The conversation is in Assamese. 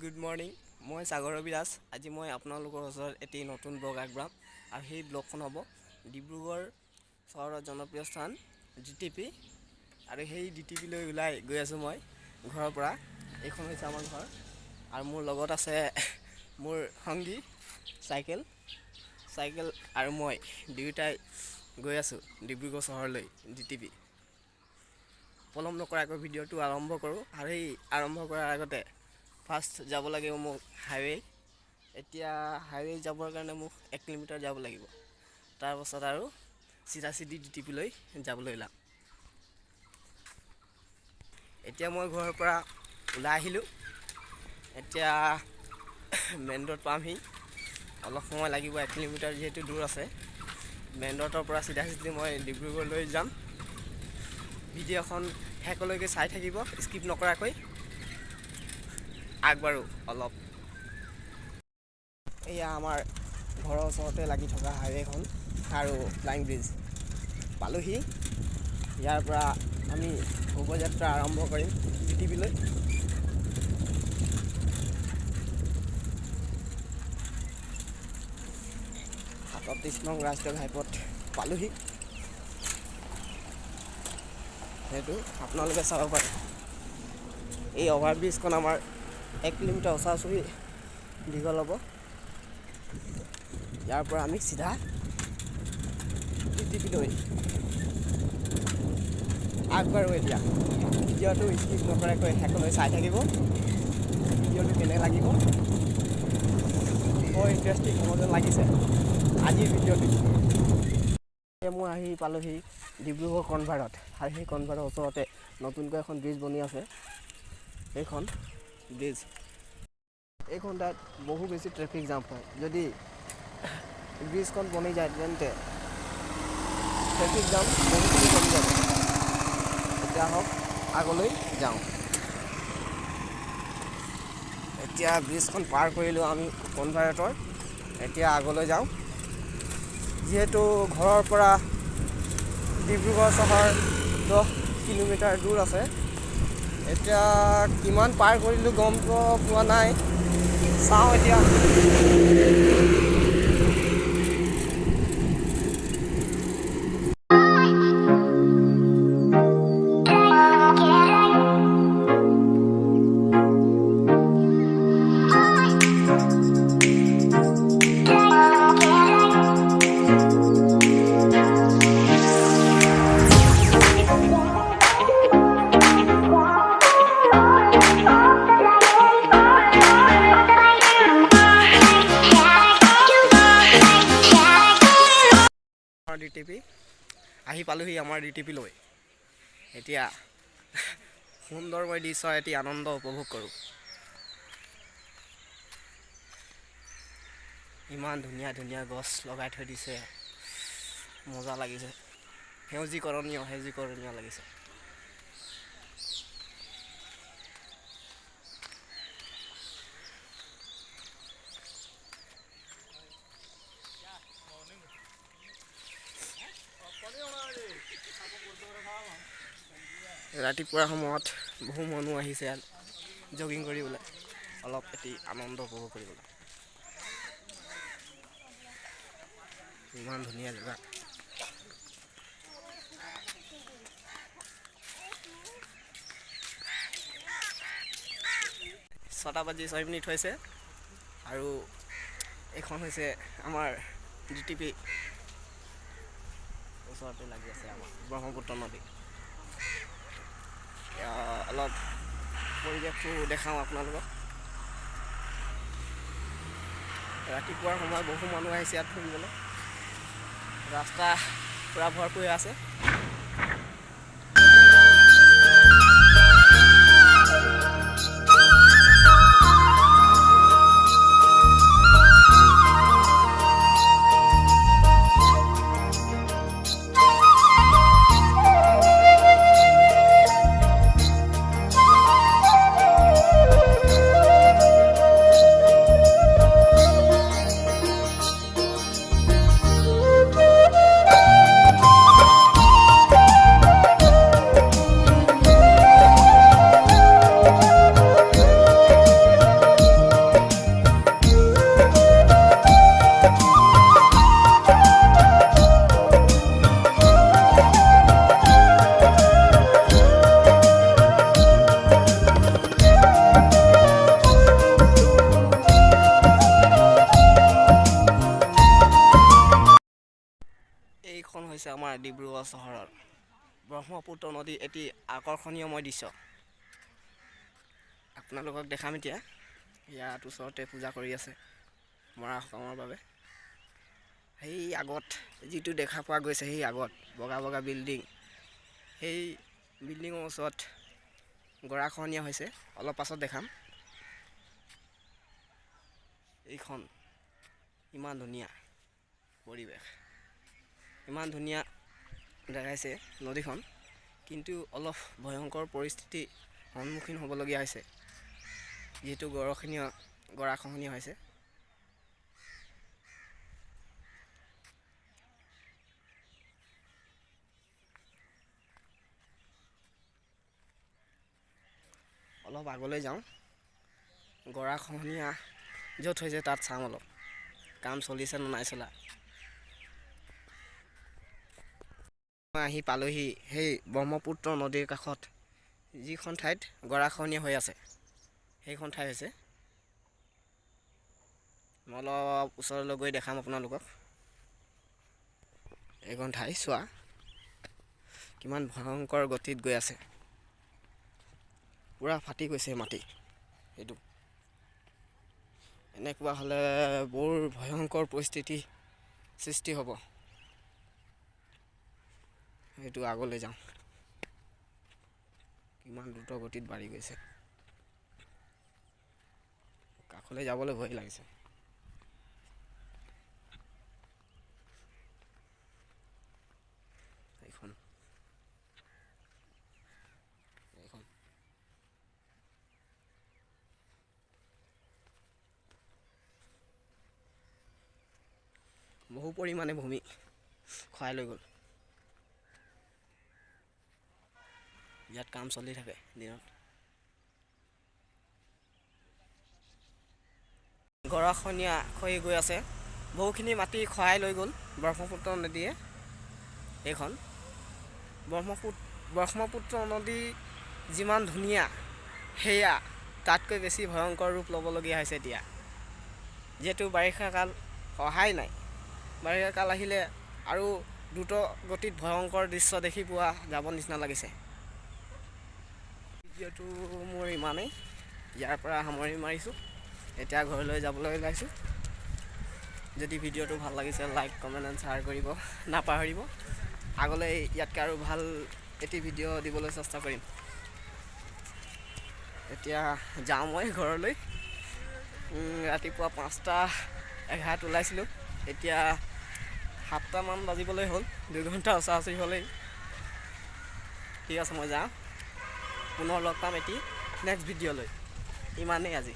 গুড মৰ্ণিং, মই সাগৰ বিৰাজ। আজি মই আপোনালোকৰ ওচৰত এটি নতুন ব্লগ আগবঢ়াম আৰু সেই ব্লগখন হ'ব ডিব্ৰুগড় চহৰৰ জনপ্ৰিয় স্থান DTP। আৰু সেই DTP লৈ ওলাই গৈ আছোঁ মই ঘৰৰ পৰা। এইখন হৈছে আমাৰ ঘৰ আৰু মোৰ লগত আছে মোৰ সংগী চাইকেল আৰু মই দুয়োটাই গৈ আছোঁ ডিব্ৰুগড় চহৰলৈ DTP। পলম নকৰাকৈ ভিডিঅ'টো আৰম্ভ কৰোঁ আৰু সেই আৰম্ভ কৰাৰ আগতে ফাৰ্ষ্ট যাব লাগিব মোক হাইৱে। এতিয়া হাইৱে যাবৰ কাৰণে মোক 1 কিলোমিটাৰ যাব লাগিব, তাৰপাছত আৰু চিধা DTP লৈ যাবলৈ ওলাম। এতিয়া মই ঘৰৰ পৰা ওলাই আহিলোঁ, এতিয়া মেইন ৰোড পামহি। অলপ সময় লাগিব, 1 কিলোমিটাৰ যিহেতু দূৰ আছে। মেইন ৰোডৰ পৰা চিধা মই ডিব্ৰুগড়লৈ যাম। ভিডিঅ'খন শেষলৈকে চাই থাকিব, স্কিপ নকৰাকৈ। আগবাঢ়ো অলপ। এয়া আমাৰ ঘৰৰ ওচৰতে লাগি থকা হাইৱেখন আৰু ফ্লাইং ব্ৰিজ পালোহি। ইয়াৰ পৰা আমি শোভাযাত্ৰা আৰম্ভ কৰিম DTP লৈ। 37 নং ৰাষ্ট্ৰীয় ঘাইপথ পালোহি। সেইটো আপোনালোকে চাব পাৰে। এই অভাৰব্ৰিজখন আমাৰ 1 কিলোমিটাৰ ওচৰা-ওচৰি দীঘল হ'ব। ইয়াৰ পৰা আমি চিধা DTP লৈ আগবাঢ়ো। এতিয়া ভিডিঅ'টো স্কিপ নকৰাকৈ শেষলৈ চাই থাকিব। ভিডিঅ'টো কেনে লাগিব, বৰ ইণ্টাৰেষ্টিং হ'ব যেন লাগিছে আজিৰ ভিডিঅ'টো। মই আহি পালোহি ডিব্ৰুগড় কনভাৰত আৰু সেই কনভাৰৰ ওচৰতে নতুনকৈ এখন ব্ৰিজ বনি আছে। এইখন ব্ৰিজ, এইখন ঠাইত বহু বেছি ট্ৰেফিক জাম হয়। যদি ব্ৰিজখন বনি যায় তেন্তে ট্ৰেফিক জাম বহুখিনি কমি যাব। এতিয়া হওক আগলৈ যাওঁ। এতিয়া ব্ৰিজখন পাৰ কৰিলোঁ আমি কনভাৰেটৰ। এতিয়া আগলৈ যাওঁ। যিহেতু ঘৰৰ পৰা ডিব্ৰুগড় চহৰ 10 কিলোমিটাৰ দূৰ আছে। এতিয়া কিমান পাৰ কৰিলোঁ গম পোৱা নাই, চাওঁ এতিয়া। DTP আহি পালোহি আমাৰ DTP লৈ। এতিয়া সুন্দৰময় দৃশ্যৰ এটি আনন্দ উপভোগ কৰোঁ। ইমান ধুনীয়া ধুনীয়া গছ লগাই থৈ দিছে, মজা লাগিছে। সেউজীকৰণীয় লাগিছে। ৰাতিপুৱাৰ সময়ত বহু মানুহ আহিছে ইয়াত জগিং কৰিবলৈ, অলপ এটি আনন্দ উপভোগ কৰিবলৈ। ইমান ধুনীয়া জেগা। 6:06 হৈছে আৰু এইখন হৈছে আমাৰ DTP ওচৰতে লাগি আছে আমাৰ ব্ৰহ্মপুত্ৰ নদী। অলপ পৰিৱেশটো দেখাওঁ আপোনালোকক। ৰাতিপুৱাৰ সময়ত বহু মানুহ আহিছে ইয়াত ফুৰিবলৈ। ৰাস্তা পূৰা ভৰপূৰ হৈ আছে। ডিব্ৰুগড় চহৰৰ ব্ৰহ্মপুত্ৰ নদীৰ এটি আকৰ্ষণীয়ময় দৃশ্য আপোনালোকক দেখাম এতিয়া। ইয়াত ওচৰতে পূজা কৰি আছে মৰা সকামৰ বাবে। সেই আগত যিটো দেখা পোৱা গৈছে, সেই আগত বগা বগা বিল্ডিং, সেই বিল্ডিঙৰ ওচৰত গৰাখহনীয়া হৈছে। অলপ পাছত দেখাম। এইখন ইমান ধুনীয়া পৰিৱেশ, ইমান ধুনীয়া দেখাইছে নদীখন, কিন্তু অলপ ভয়ংকৰ পৰিস্থিতি সন্মুখীন হ'বলগীয়া হৈছে, যিহেতু গৰাখহনীয়া হৈছে। অলপ আগলৈ যাওঁ, গৰাখহনীয়া য'ত হৈছে তাত চাম অলপ কাম চলিছে নে নাই চলা। মই আহি পালোহি সেই ব্ৰহ্মপুত্ৰ নদীৰ কাষত যিখন ঠাইত গৰাখহনীয়া হৈ আছে, সেইখন ঠাই হৈছে। মই অলপ ওচৰলৈ গৈ দেখাম আপোনালোকক। এইখন ঠাই চোৱা কিমান ভয়ংকৰ গতিত গৈ আছে, পূৰা ফাটি গৈছে মাটি। এইটো এনেকুৱা হ'লে বৰ ভয়ংকৰ পৰিস্থিতি সৃষ্টি হ'ব। এইটো আগলৈ যাওঁ, কিমান দ্ৰুত গতিত বাঢ়ি গৈছে, কাষলৈ যাবলৈ ভয় লাগিছে। এইখন বহু পৰিমাণে ভূমি খহাই লৈ গ'ল। ইয়াত কাম চলি থাকে দিনত। গৰাখহনীয়া হৈ গৈ আছে, বহুখিনি মাটি খহাই লৈ গ'ল ব্ৰহ্মপুত্ৰ নদীয়ে। এইখন ব্ৰহ্মপুত্ৰ নদী যিমান ধুনীয়া, সেয়া তাতকৈ বেছি ভয়ংকৰ ৰূপ ল'বলগীয়া হৈছে এতিয়া, যিহেতু বাৰিষা কাল সহায় নাই। বাৰিষা কাল আহিলে আৰু দ্ৰুত গতিত ভয়ংকৰ দৃশ্য দেখি পোৱা যাব নিচিনা লাগিছে। ভিডিঅ'টো মোৰ ইমানেই, ইয়াৰ পৰা সামৰি মাৰিছোঁ। এতিয়া ঘৰলৈ যাবলৈ ওলাইছোঁ। যদি ভিডিঅ'টো ভাল লাগিছে লাইক কমেণ্ট এণ্ড শ্বেয়াৰ কৰিব নাপাহৰিব। আগলৈ ইয়াতকৈ আৰু ভাল এটি ভিডিঅ' দিবলৈ চেষ্টা কৰিম। এতিয়া যাওঁ মই ঘৰলৈ। ৰাতিপুৱা 5:11 ওলাইছিলোঁ, এতিয়া 7টামান বাজিবলৈ হ'ল। 2 ঘণ্টা ওচৰা-ওচৰি হ'লেই। ঠিক আছে, মই যাওঁ। পুনৰ লগ পাম এটি নেক্সট ভিডিঅ'লৈ। ইমানেই আজি।